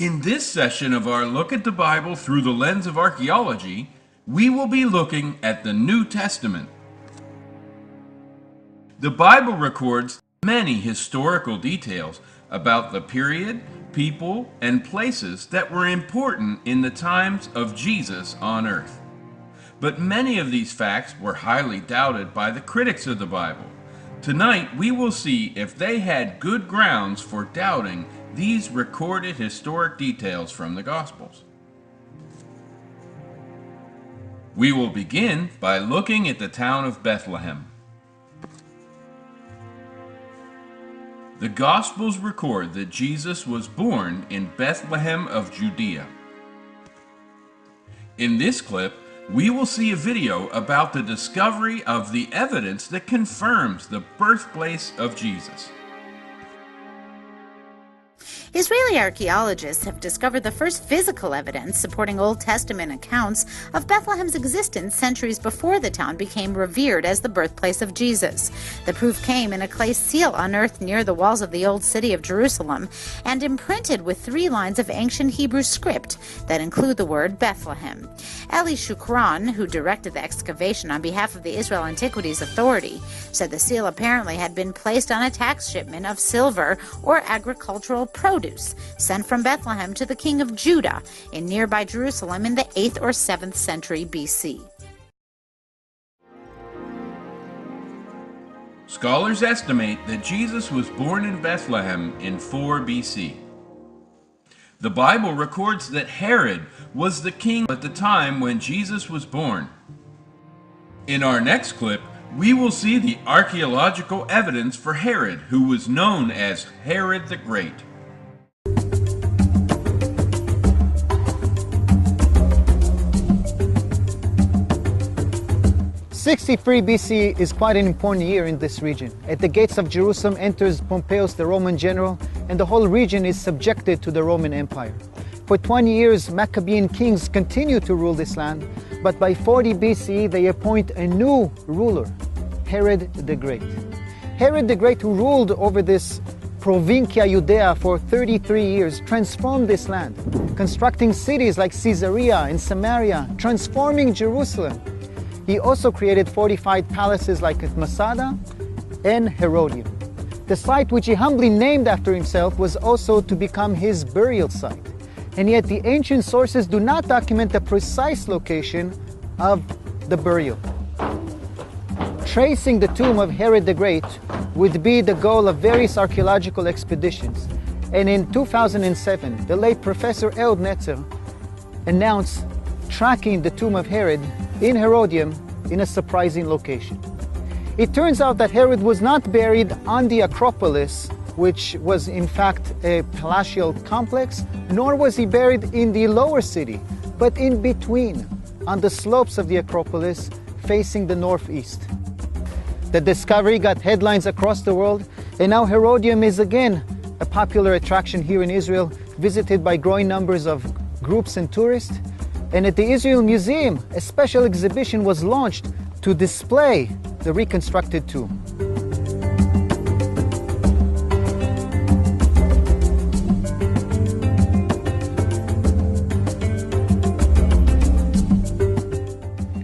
In this session of our Look at the Bible Through the Lens of Archaeology, we will be looking at the New Testament. The Bible records many historical details about the period, people, and places that were important in the times of Jesus on earth. But many of these facts were highly doubted by the critics of the Bible. Tonight we will see if they had good grounds for doubting these recorded historic details from the Gospels. We will begin by looking at the town of Bethlehem. The Gospels record that Jesus was born in Bethlehem of Judea. In this clip, we will see a video about the discovery of the evidence that confirms the birthplace of Jesus. Israeli archaeologists have discovered the first physical evidence supporting Old Testament accounts of Bethlehem's existence centuries before the town became revered as the birthplace of Jesus. The proof came in a clay seal unearthed near the walls of the old city of Jerusalem and imprinted with 3 lines of ancient Hebrew script that include the word Bethlehem. Eli Shukran, who directed the excavation on behalf of the Israel Antiquities Authority, said the seal apparently had been placed on a tax shipment of silver or agricultural produce sent from Bethlehem to the king of Judah in nearby Jerusalem in the 8th or 7th century BC. Scholars estimate that Jesus was born in Bethlehem in 4 BC. The Bible records that Herod was the king at the time when Jesus was born. In our next clip, we will see the archaeological evidence for Herod, who was known as Herod the Great. 63 BC is quite an important year in this region. At the gates of Jerusalem enters Pompeius, the Roman general, and the whole region is subjected to the Roman Empire. For 20 years, Maccabean kings continue to rule this land, but by 40 BC they appoint a new ruler, Herod the Great. Herod the Great, who ruled over this Provincia Judea for 33 years, transformed this land, constructing cities like Caesarea and Samaria, transforming Jerusalem. He also created fortified palaces like at Masada and Herodium. The site which he humbly named after himself was also to become his burial site. And yet the ancient sources do not document the precise location of the burial. Tracing the tomb of Herod the Great would be the goal of various archaeological expeditions. And in 2007, the late Professor Ehud Netzer announced tracking the tomb of Herod in Herodium in a surprising location. It turns out that Herod was not buried on the Acropolis, which was in fact a palatial complex, nor was he buried in the lower city, but in between, on the slopes of the Acropolis, facing the northeast. The discovery got headlines across the world, and now Herodium is again a popular attraction here in Israel, visited by growing numbers of groups and tourists. And at the Israel Museum, a special exhibition was launched to display the reconstructed tomb.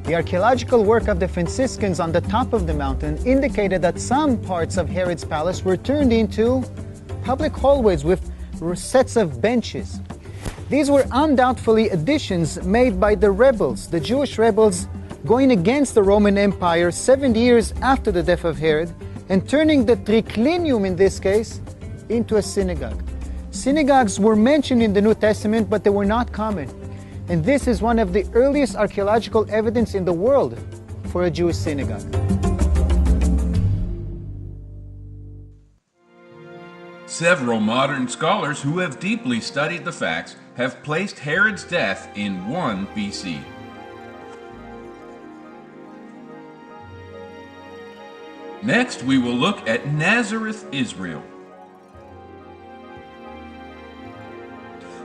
The archaeological work of the Franciscans on the top of the mountain indicated that some parts of Herod's palace were turned into public hallways with sets of benches. These were undoubtedly additions made by the rebels, the Jewish rebels, going against the Roman Empire 70 years after the death of Herod and turning the triclinium in this case into a synagogue. Synagogues were mentioned in the New Testament, but they were not common. And this is one of the earliest archaeological evidence in the world for a Jewish synagogue. Several modern scholars who have deeply studied the facts have placed Herod's death in 1 BC. Next, we will look at Nazareth, Israel.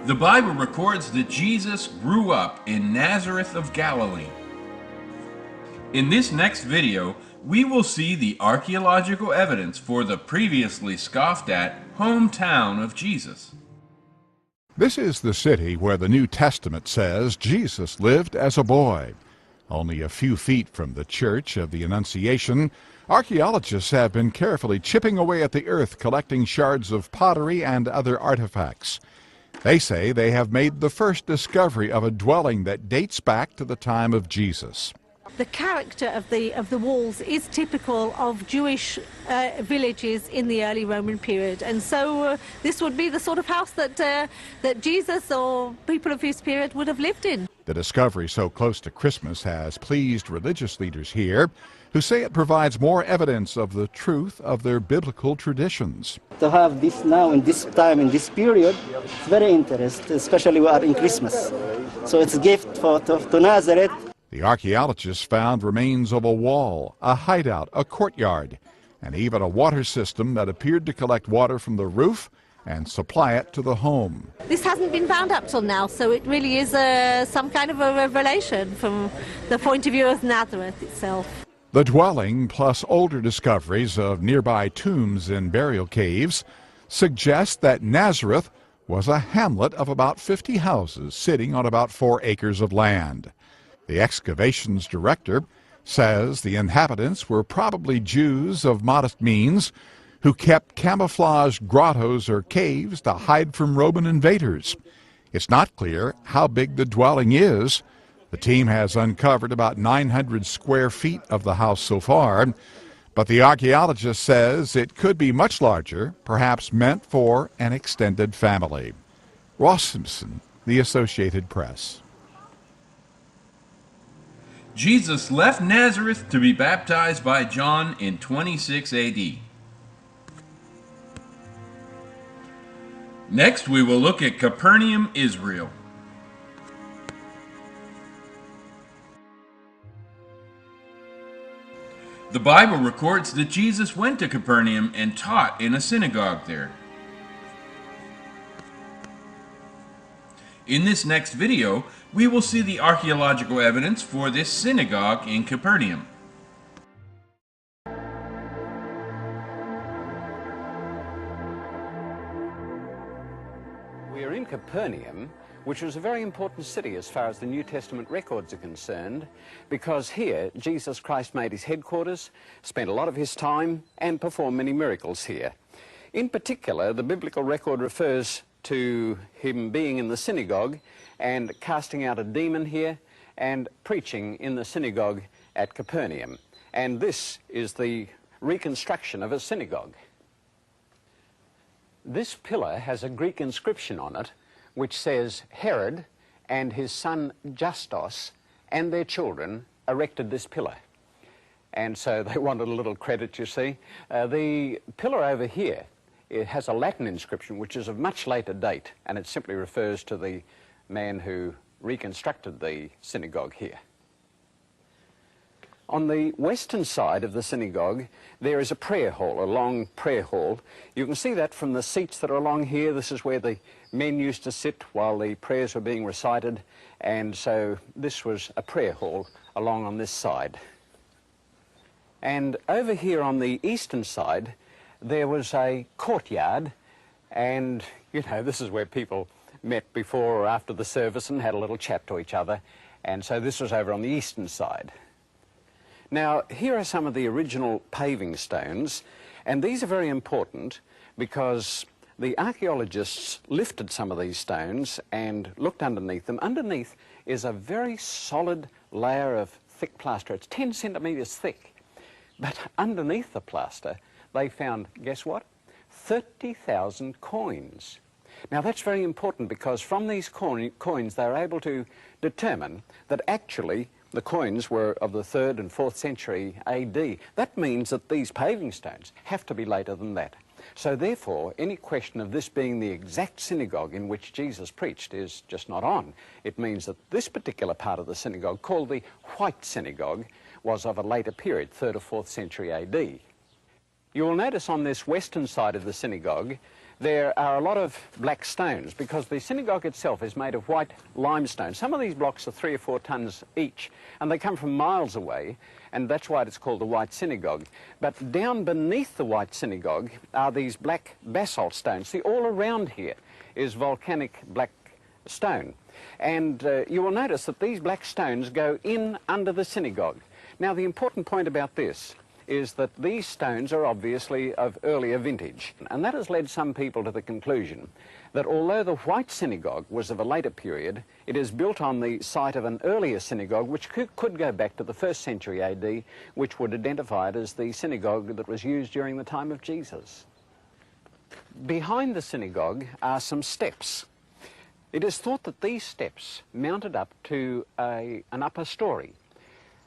The Bible records that Jesus grew up in Nazareth of Galilee. In this next video, we will see the archaeological evidence for the previously scoffed at hometown of Jesus. This is the city where the New Testament says Jesus lived as a boy. Only a few feet from the Church of the Annunciation, archaeologists have been carefully chipping away at the earth, collecting shards of pottery and other artifacts. They say they have made the first discovery of a dwelling that dates back to the time of Jesus. The character of the walls is typical of Jewish villages in the early Roman period, and so this would be the sort of house that Jesus or people of his period would have lived in. The discovery so close to Christmas has pleased religious leaders here, who say it provides more evidence of the truth of their biblical traditions. To have this now in this time, in this period, it's very interesting, especially we are in Christmas. So it's a gift to Nazareth. The archaeologists found remains of a wall, a hideout, a courtyard, and even a water system that appeared to collect water from the roof and supply it to the home. This hasn't been found up till now, so it really is some kind of a revelation from the point of view of Nazareth itself. The dwelling, plus older discoveries of nearby tombs and burial caves, suggest that Nazareth was a hamlet of about 50 houses sitting on about 4 acres of land. The excavations director says the inhabitants were probably Jews of modest means who kept camouflaged grottos or caves to hide from Roman invaders. It's not clear how big the dwelling is. The team has uncovered about 900 square feet of the house so far, but the archaeologist says it could be much larger, perhaps meant for an extended family. Ross Simpson, The Associated Press. Jesus left Nazareth to be baptized by John in 26 AD. Next, we will look at Capernaum, Israel. The Bible records that Jesus went to Capernaum and taught in a synagogue there. In this next video, we will see the archaeological evidence for this synagogue in Capernaum. We are in Capernaum, which was a very important city as far as the New Testament records are concerned, because here Jesus Christ made his headquarters, spent a lot of his time, and performed many miracles here. In particular, the biblical record refers to him being in the synagogue and casting out a demon here and preaching in the synagogue at Capernaum. And this is the reconstruction of a synagogue. This pillar has a Greek inscription on it which says Herod and his son Justus and their children erected this pillar. And so they wanted a little credit, you see. The pillar over here, it has a Latin inscription which is of much later date, and it simply refers to the man who reconstructed the synagogue here. On the western side of the synagogue, there is a prayer hall, a long prayer hall. You can see that from the seats that are along here. This is where the men used to sit while the prayers were being recited, and so this was a prayer hall along on this side. And over here on the eastern side, there was a courtyard, and, you know, this is where people met before or after the service and had a little chat to each other, and so this was over on the eastern side. Now, here are some of the original paving stones, and these are very important because the archaeologists lifted some of these stones and looked underneath them. Underneath is a very solid layer of thick plaster. It's 10 centimetres thick, but underneath the plaster they found, guess what? 30,000 coins. Now that's very important because from these coins they were able to determine that actually the coins were of the 3rd and 4th century AD. That means that these paving stones have to be later than that. So therefore, any question of this being the exact synagogue in which Jesus preached is just not on. It means that this particular part of the synagogue, called the White Synagogue, was of a later period, 3rd or 4th century AD. You will notice on this western side of the synagogue there are a lot of black stones because the synagogue itself is made of white limestone. Some of these blocks are 3 or 4 tons each, and they come from miles away, and that's why it's called the White Synagogue. But down beneath the White Synagogue are these black basalt stones. See, all around here is volcanic black stone. And you will notice that these black stones go in under the synagogue. Now, the important point about this is that these stones are obviously of earlier vintage, and that has led some people to the conclusion that although the white synagogue was of a later period, it is built on the site of an earlier synagogue which could go back to the 1st century AD, which would identify it as the synagogue that was used during the time of Jesus. Behind the synagogue are some steps. It is thought that these steps mounted up to an upper story.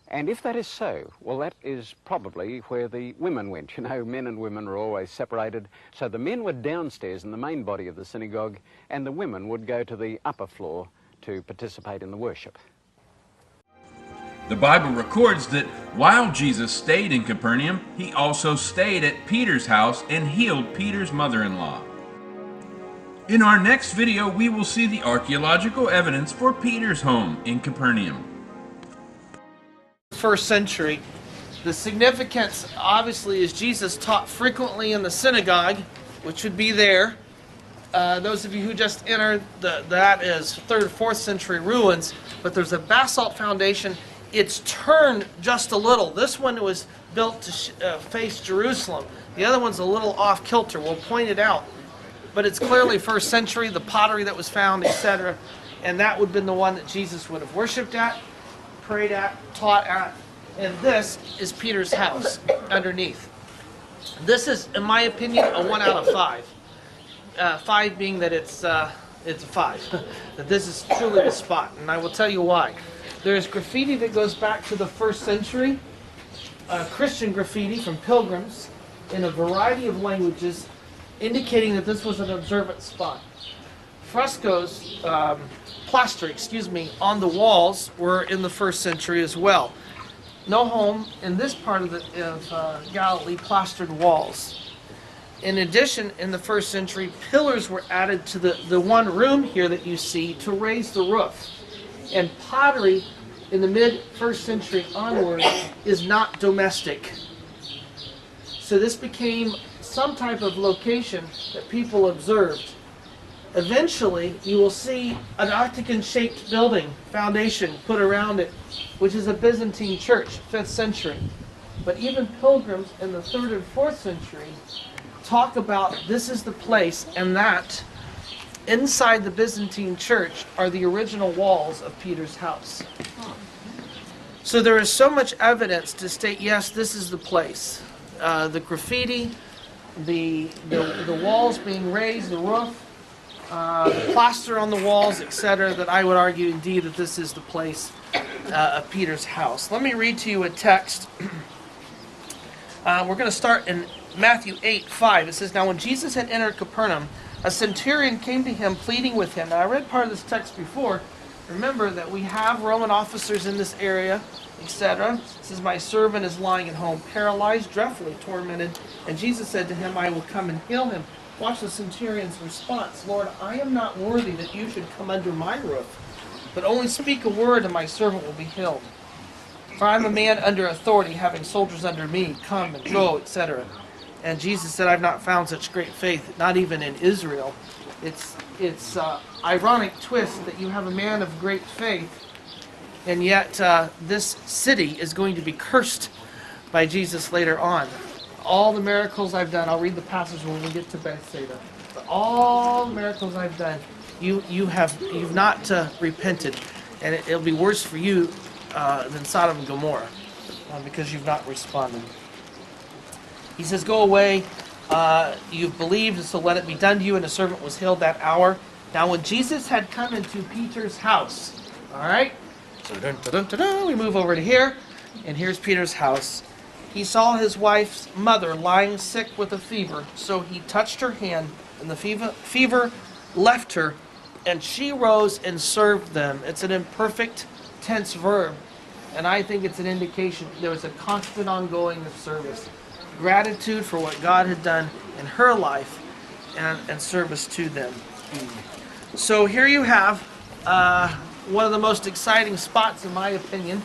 And if that is so, well, that is probably where the women went. You know, men and women are always separated. So the men were downstairs in the main body of the synagogue, and the women would go to the upper floor to participate in the worship. The Bible records that while Jesus stayed in Capernaum, he also stayed at Peter's house and healed Peter's mother-in-law. In our next video, we will see the archaeological evidence for Peter's home in Capernaum. 1st century. The significance obviously is Jesus taught frequently in the synagogue, which would be there. Those of you who just entered, that is 3rd, 4th century ruins, but there's a basalt foundation. It's turned just a little. This one was built to face Jerusalem. The other one's a little off kilter. We'll point it out. But it's clearly 1st century, the pottery that was found, etc. And that would have been the one that Jesus would have worshipped at, prayed at, taught at, and this is Peter's house underneath. This is, in my opinion, a 1 out of 5. 5 being that it's a 5. That this is truly the spot, and I will tell you why. There's graffiti that goes back to the 1st century, Christian graffiti from pilgrims in a variety of languages, indicating that this was an observant spot. Frescoes, plaster, on the walls were in the 1st century as well. No home in this part of Galilee plastered walls. In addition, in the 1st century, pillars were added to the one room here that you see to raise the roof. And pottery in the mid-1st century onward is not domestic. So this became some type of location that people observed. Eventually, you will see an octagon-shaped building, foundation put around it, which is a Byzantine church, 5th century. But even pilgrims in the 3rd and 4th century talk about this is the place, and that inside the Byzantine church are the original walls of Peter's house. So there is so much evidence to state, yes, this is the place. The graffiti, the walls being raised, the roof, plaster on the walls, etc., that I would argue indeed that this is the place of Peter's house. Let me read to you a text. We're going to start in Matthew 8:5. It says, "Now when Jesus had entered Capernaum, a centurion came to him pleading with him." Now I read part of this text before. Remember that we have Roman officers in this area, etc. It says, "My servant is lying at home, paralyzed, dreadfully tormented." And Jesus said to him, "I will come and heal him." Watch the centurion's response. "Lord, I am not worthy that you should come under my roof, but only speak a word and my servant will be healed. For I am a man under authority, having soldiers under me, come and go, etc." And Jesus said, "I've not found such great faith, not even in Israel." It's ironic twist that you have a man of great faith, and yet this city is going to be cursed by Jesus later on. All the miracles I've done, I'll read the passage when we get to Bethsaida. But all the miracles I've done, you've not repented, and it'll be worse for you than Sodom and Gomorrah because you've not responded. He says, "Go away, you've believed, so let it be done to you." And the servant was healed that hour. Now when Jesus had come into Peter's house, all right, so we move over to here, and here's Peter's house. He saw his wife's mother lying sick with a fever, so he touched her hand, and the fever left her, and she rose and served them. It's an imperfect tense verb, and I think it's an indication there was a constant ongoing of service. Gratitude for what God had done in her life and service to them. So here you have one of the most exciting spots, in my opinion.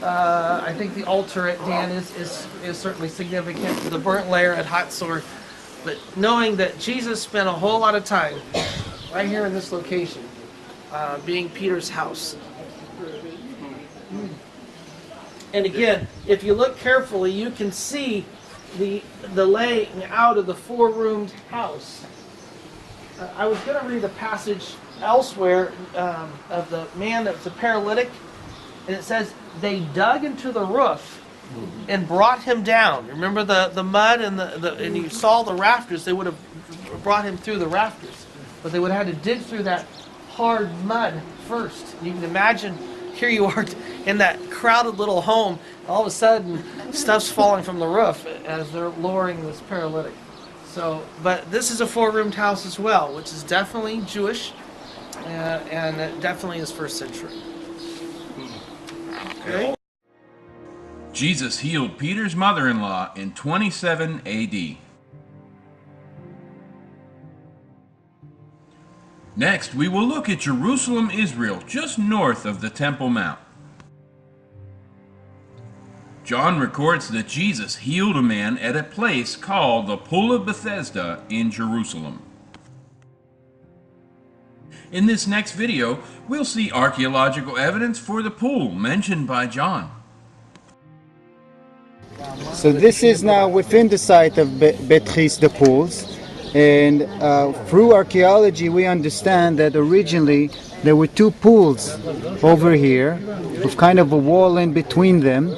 I think the altar at Dan is certainly significant, the burnt layer at Hatzor. But knowing that Jesus spent a whole lot of time right here in this location, being Peter's house. And again, if you look carefully, you can see the laying out of the four-roomed house. I was going to read a passage elsewhere of the man that was a paralytic, and it says, they dug into the roof and brought him down. Remember the mud and you saw the rafters, they would have brought him through the rafters. But they would have had to dig through that hard mud first. You can imagine, here you are in that crowded little home, all of a sudden stuff's falling from the roof as they're lowering this paralytic. So, but this is a four-roomed house as well, which is definitely Jewish, and it definitely is first century. Okay. Jesus healed Peter's mother-in-law in 27 AD. Next, we will look at Jerusalem, Israel, just north of the Temple Mount. John records that Jesus healed a man at a place called the Pool of Bethesda in Jerusalem. In this next video, we'll see archaeological evidence for the pool mentioned by John. So this is now within the site of Bethesda pools, and through archaeology we understand that originally there were two pools over here with kind of a wall in between them,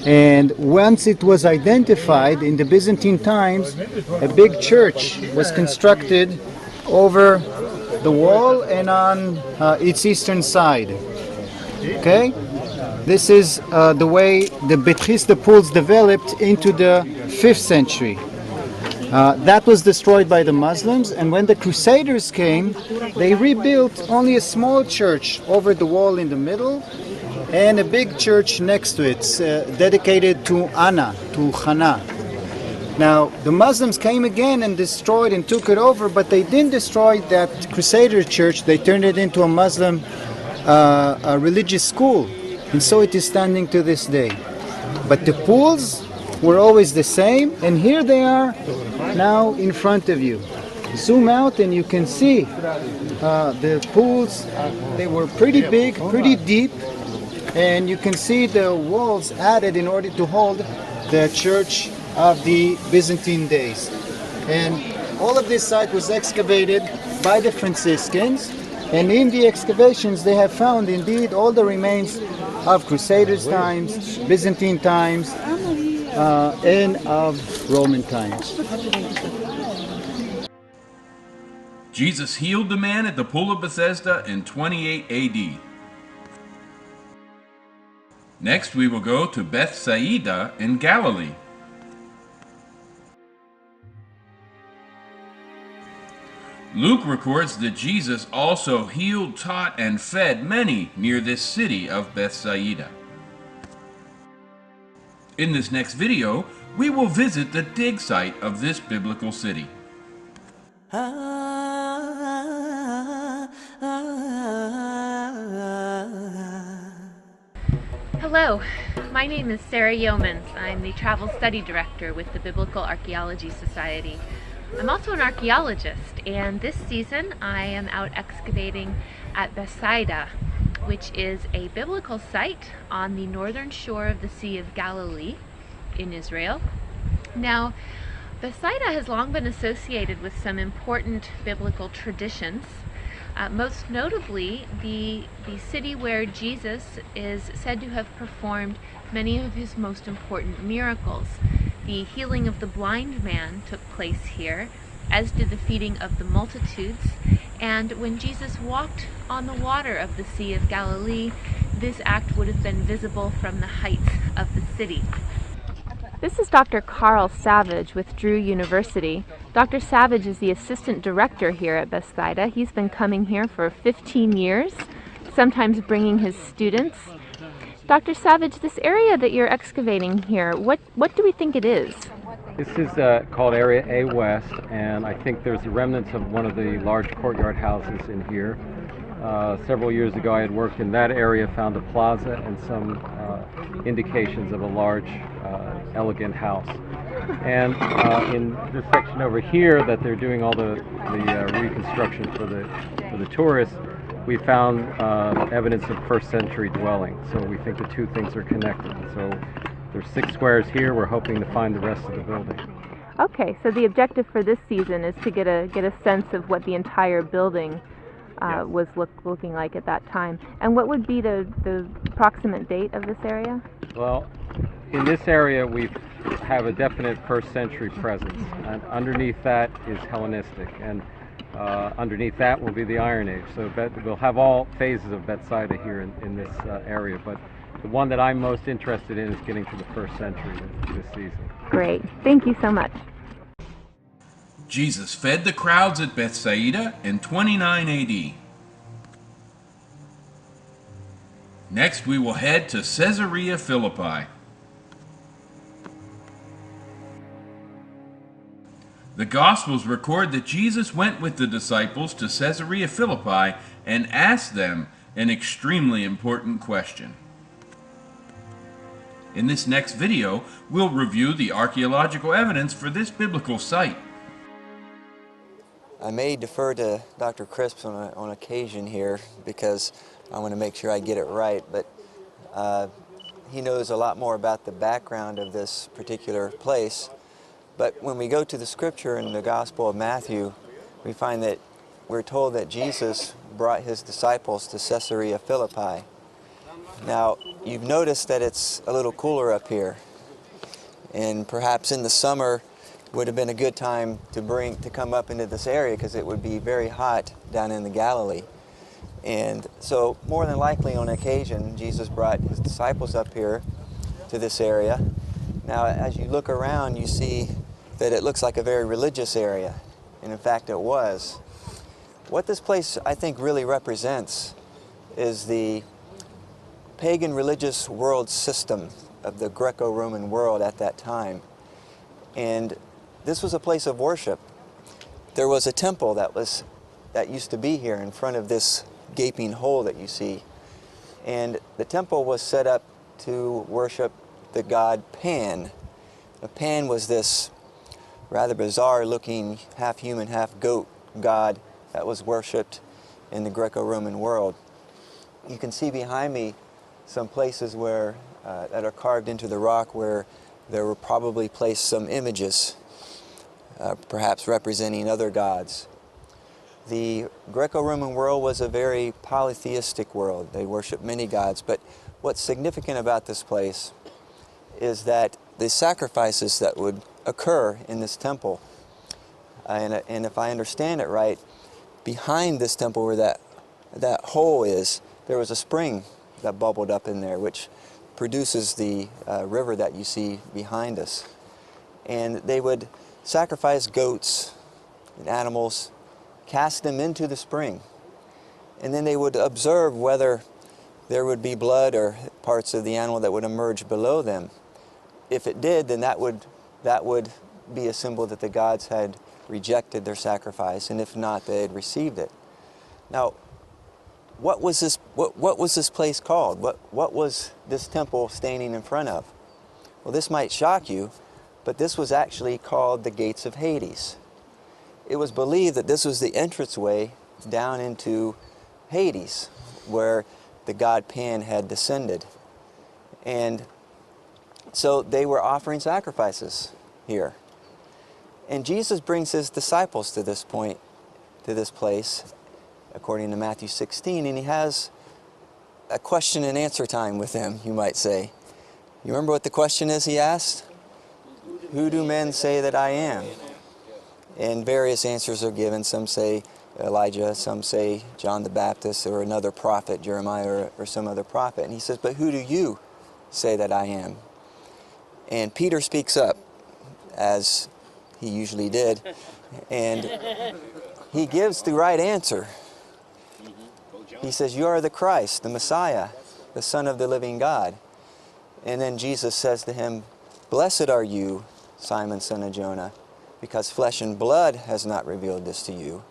and once it was identified in the Byzantine times, a big church was constructed over the wall and on its eastern side. Okay? This is the way the Bethesda pools developed into the 5th century. That was destroyed by the Muslims, and when the Crusaders came, they rebuilt only a small church over the wall in the middle and a big church next to it, dedicated to Anna, to Hannah. Now, the Muslims came again and destroyed and took it over, but they didn't destroy that Crusader church. They turned it into a Muslim a religious school, and so it is standing to this day. But the pools were always the same, and here they are now in front of you. Zoom out and you can see the pools. They were pretty big, pretty deep, and you can see the walls added in order to hold the church of the Byzantine days. And all of this site was excavated by the Franciscans, and in the excavations they have found indeed all the remains of Crusaders times, Byzantine times, and of Roman times. Jesus healed the man at the Pool of Bethesda in 28 AD. Next, we will go to Bethsaida in Galilee. Luke records that Jesus also healed, taught, and fed many near this city of Bethsaida. In this next video, we will visit the dig site of this biblical city. Hello, my name is Sarah Yeomans. I'm the Travel Study Director with the Biblical Archaeology Society. I'm also an archaeologist, and this season I am out excavating at Bethsaida, which is a biblical site on the northern shore of the Sea of Galilee in Israel. Now, Bethsaida has long been associated with some important biblical traditions. Most notably, the city where Jesus is said to have performed many of his most important miracles. The healing of the blind man took place here, as did the feeding of the multitudes. And when Jesus walked on the water of the Sea of Galilee, this act would have been visible from the heights of the city. This is Dr. Carl Savage with Drew University. Dr. Savage is the assistant director here at Bethsaida. He's been coming here for 15 years, sometimes bringing his students. Dr. Savage, this area that you're excavating here, what do we think it is? This is called Area A West, and I think there's the remnants of one of the large courtyard houses in here. Several years ago I had worked in that area, found a plaza and some indications of a large, elegant house. And in this section over here that they're doing all the reconstruction for the tourists, we found evidence of first century dwelling. So we think the two things are connected. So there's 6 squares here. We're hoping to find the rest of the building. Okay, so the objective for this season is to get a sense of what the entire building was looking like at that time. And what would be the approximate date of this area? Well, in this area we have a definite first century presence, and underneath that is Hellenistic, and underneath that will be the Iron Age. So we'll have all phases of Bethsaida here in this area, but the one that I'm most interested in is getting to the first century this season. Great, thank you so much. Jesus fed the crowds at Bethsaida in 29 AD. Next, we will head to Caesarea Philippi. The Gospels record that Jesus went with the disciples to Caesarea Philippi and asked them an extremely important question. In this next video, we'll review the archaeological evidence for this biblical site. I may defer to Dr. Crisp on occasion here because I want to make sure I get it right, but he knows a lot more about the background of this particular place. But when we go to the scripture in the Gospel of Matthew, we find that we're told that Jesus brought his disciples to Caesarea Philippi. Now, you've noticed that it's a little cooler up here, and perhaps in the summer would have been a good time to come up into this area because it would be very hot down in the Galilee. And so more than likely on occasion, Jesus brought his disciples up here to this area. Now, as you look around, you see that it looks like a very religious area, and in fact it was. What this place, I think, really represents is the pagan religious world system of the Greco-Roman world at that time. And this was a place of worship. There was a temple that used to be here in front of this gaping hole that you see. And the temple was set up to worship the god Pan. Now, Pan was this rather bizarre looking half human, half goat god that was worshipped in the Greco-Roman world. You can see behind me some places where that are carved into the rock where there were probably placed some images, perhaps representing other gods. The Greco-Roman world was a very polytheistic world. They worshiped many gods, but what's significant about this place is that the sacrifices that would occur in this temple, and if I understand it right, behind this temple where that hole is, there was a spring that bubbled up in there, which produces the river that you see behind us. And they would sacrifice goats and animals, cast them into the spring, and then they would observe whether there would be blood or parts of the animal that would emerge below them. If it did, then that would be a symbol that the gods had rejected their sacrifice, and if not, they had received it. Now, what was this place called? What was this temple standing in front of? Well, this might shock you, but this was actually called the Gates of Hades. It was believed that this was the entranceway down into Hades, where the god Pan had descended. And so they were offering sacrifices here. And Jesus brings his disciples to this point, to this place, according to Matthew 16, and he has a question and answer time with them, you might say. You remember what the question is he asked? Who do men say that I am? And various answers are given. Some say Elijah, some say John the Baptist, or another prophet, Jeremiah, or some other prophet. And he says, but who do you say that I am? And Peter speaks up, as he usually did, and he gives the right answer. He says, you are the Christ, the Messiah, the Son of the living God. And then Jesus says to him, blessed are you, Simon, son of Jonah, because flesh and blood has not revealed this to you.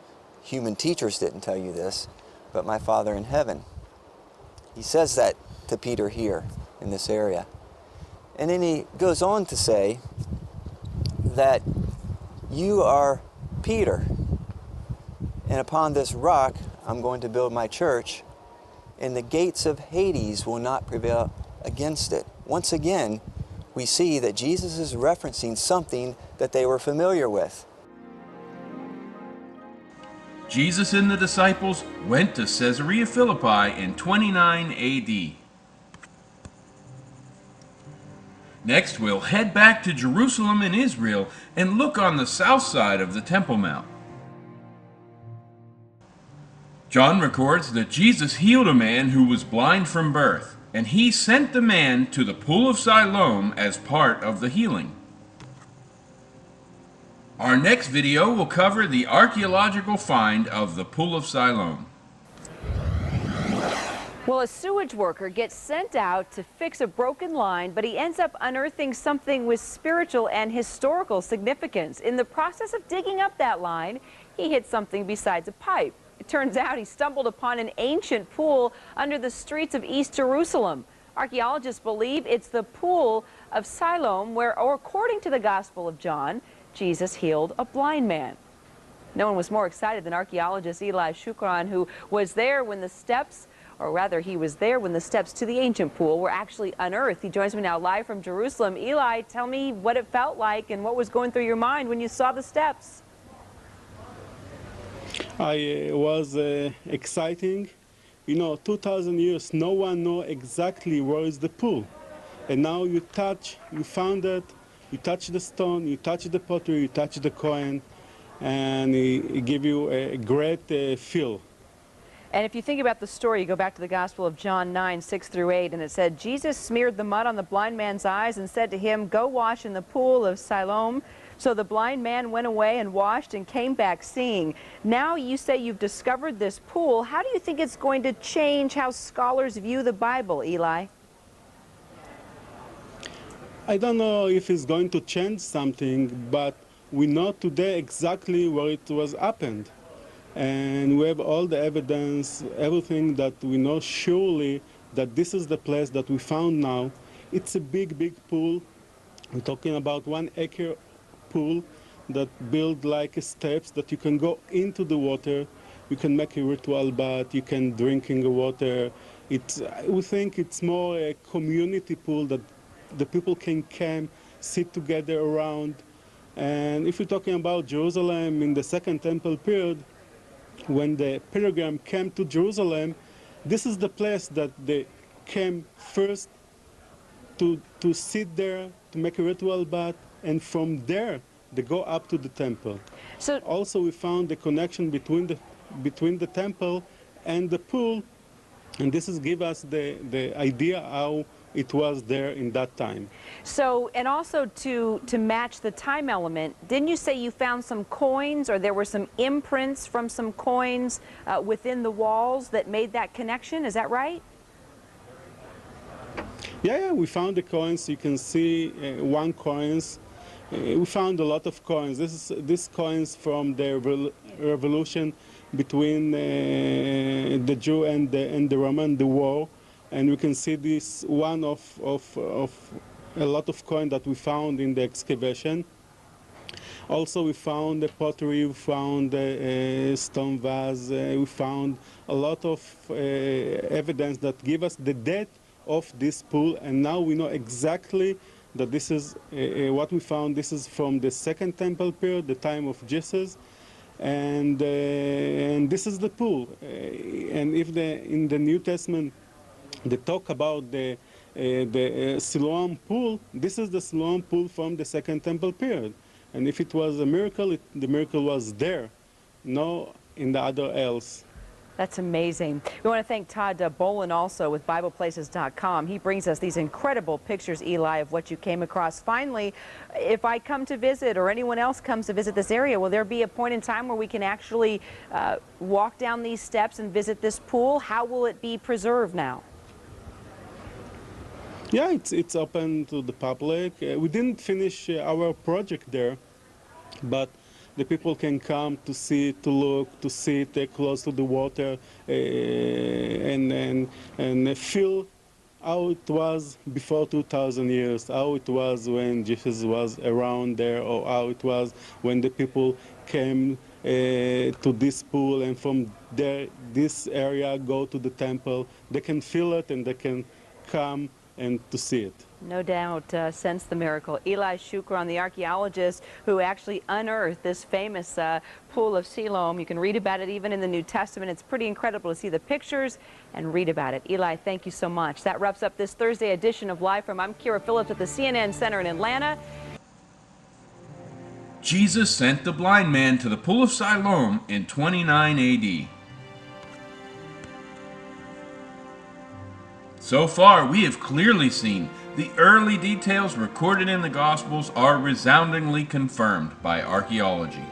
Human teachers didn't tell you this, but my Father in heaven. He says that to Peter here in this area. And then he goes on to say that you are Peter, and upon this rock I'm going to build my church, and the gates of Hades will not prevail against it. Once again, we see that Jesus is referencing something that they were familiar with. Jesus and the disciples went to Caesarea Philippi in 29 AD. Next, we'll head back to Jerusalem in Israel and look on the south side of the Temple Mount. John records that Jesus healed a man who was blind from birth, and he sent the man to the Pool of Siloam as part of the healing. Our next video will cover the archaeological find of the Pool of Siloam. Well, a sewage worker gets sent out to fix a broken line, but he ends up unearthing something with spiritual and historical significance. In the process of digging up that line, he hit something besides a pipe. It turns out he stumbled upon an ancient pool under the streets of East Jerusalem. Archaeologists believe it's the Pool of Siloam, where, or according to the Gospel of John, Jesus healed a blind man. No one was more excited than archaeologist Eli Shukran, who was there when the steps, or rather he was there when the steps to the ancient pool were actually unearthed. He joins me now live from Jerusalem. Eli, tell me what it felt like and what was going through your mind when you saw the steps. It was exciting. You know, 2,000 years, no one knows exactly where is the pool. And now you found it, you touch the stone, you touch the pottery, you touch the coin, and it gives you a great feel. And if you think about the story, you go back to the Gospel of John 9:6-8, and it said, Jesus smeared the mud on the blind man's eyes and said to him, go wash in the pool of Siloam. So the blind man went away and washed and came back seeing. Now you say you've discovered this pool. How do you think it's going to change how scholars view the Bible, Eli? I don't know if it's going to change something, but we know today exactly where it was happened. And we have all the evidence, everything that we know surely that this is the place that we found now. It's a big, big pool. We're talking about 1 acre pool that built like steps that you can go into the water. You can make a ritual bath, you can drink in the water. We think it's more a community pool that the people can come, sit together around. And if you're talking about Jerusalem in the Second Temple period, when the pilgrim came to Jerusalem, this is the place that they came first to sit there, to make a ritual bath, and from there they go up to the temple. So also we found the connection between the temple and the pool, and this is give us the idea how it was there in that time. So, and also to match the time element, didn't you say you found some coins, or there were some imprints from some coins within the walls that made that connection? Is that right? Yeah, we found the coins. You can see 1 coins. We found a lot of coins. This coins from the revolution between the Jew and the Roman, the war. And we can see this one of a lot of coin that we found in the excavation. Also, we found the pottery, we found a stone vase, we found a lot of evidence that give us the date of this pool, and now we know exactly that this is what we found. This is from the Second Temple period, the time of Jesus, and this is the pool. And if in the New Testament they talk about the Siloam pool, this is the Siloam pool from the Second Temple period. And if it was a miracle, the miracle was there, no in the other else. That's amazing. We want to thank Todd Bolin also with BiblePlaces.com. He brings us these incredible pictures, Eli, of what you came across. Finally, if I come to visit or anyone else comes to visit this area, will there be a point in time where we can actually walk down these steps and visit this pool? How will it be preserved now? Yeah, it's open to the public. We didn't finish our project there, but the people can come to see, to look, to sit close to the water, and feel how it was before 2,000 years, how it was when Jesus was around there, or how it was when the people came to this pool, and from there, this area, go to the temple. They can feel it and they can come and to see it. No doubt sense the miracle. Eli Shukron, the archaeologist who actually unearthed this famous pool of Siloam. You can read about it even in the New Testament. It's pretty incredible to see the pictures and read about it. Eli, thank you so much. That wraps up this Thursday edition of Live From. I'm Kira Phillips at the CNN Center in Atlanta. Jesus sent the blind man to the Pool of Siloam in 29 AD. So far, we have clearly seen the early details recorded in the Gospels are resoundingly confirmed by archaeology.